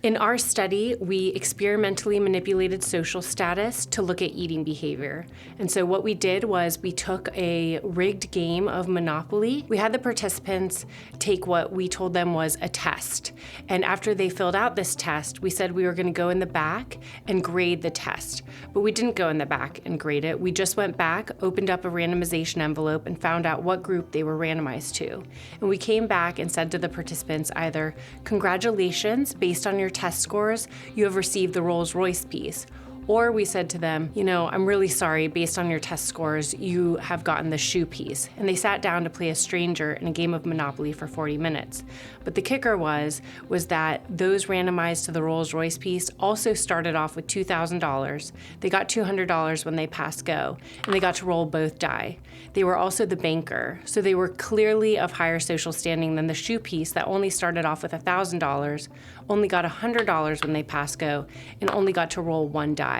In our study, we experimentally manipulated social status to look at eating behavior. And so what we did was we took a rigged game of Monopoly. We had the participants take what we told them was a test. And after they filled out this test, we said we were going to go in the back and grade the test. But we didn't go in the back and grade it. We just went back, opened up a randomization envelope, and found out what group they were randomized to. And we came back and said to the participants either, "Congratulations, based on your test scores, you have received the Rolls-Royce piece." Or we said to them, "I'm really sorry, based on your test scores, you have gotten the shoe piece." And they sat down to play a stranger in a game of Monopoly for 40 minutes. But the kicker was that those randomized to the Rolls-Royce piece also started off with $2,000. They got $200 when they passed go, and they got to roll both die. They were also the banker, so they were clearly of higher social standing than the shoe piece that only started off with $1,000, only got $100 when they passed go, and only got to roll one die.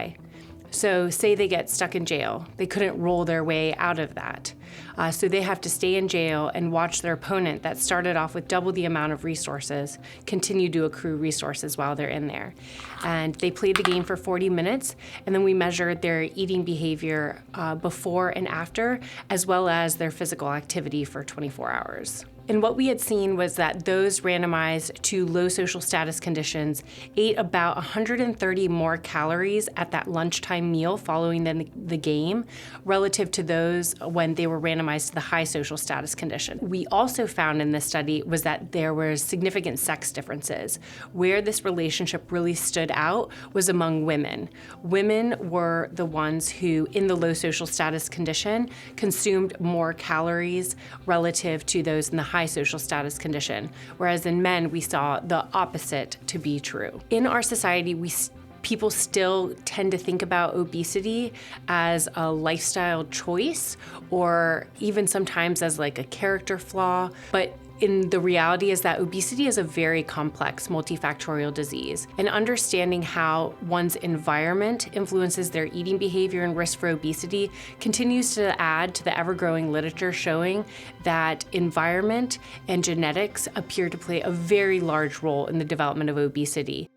So say they get stuck in jail. They couldn't roll their way out of that. So they have to stay in jail and watch their opponent that started off with double the amount of resources continue to accrue resources while they're in there. And they played the game for 40 minutes, and then we measured their eating behavior before and after, as well as their physical activity for 24 hours. And what we had seen was that those randomized to low social status conditions ate about 130 more calories at that lunchtime meal following the game relative to those when they were randomized to the high social status condition. We also found in this study was that there were significant sex differences. Where this relationship really stood out was among women. Women were the ones who, in the low social status condition, consumed more calories relative to those in the high social status condition, whereas in men we saw the opposite to be true. In our society, people still tend to think about obesity as a lifestyle choice or even sometimes as like a character flaw, but in the reality is that obesity is a very complex multifactorial disease, and understanding how one's environment influences their eating behavior and risk for obesity continues to add to the ever-growing literature showing that environment and genetics appear to play a very large role in the development of obesity.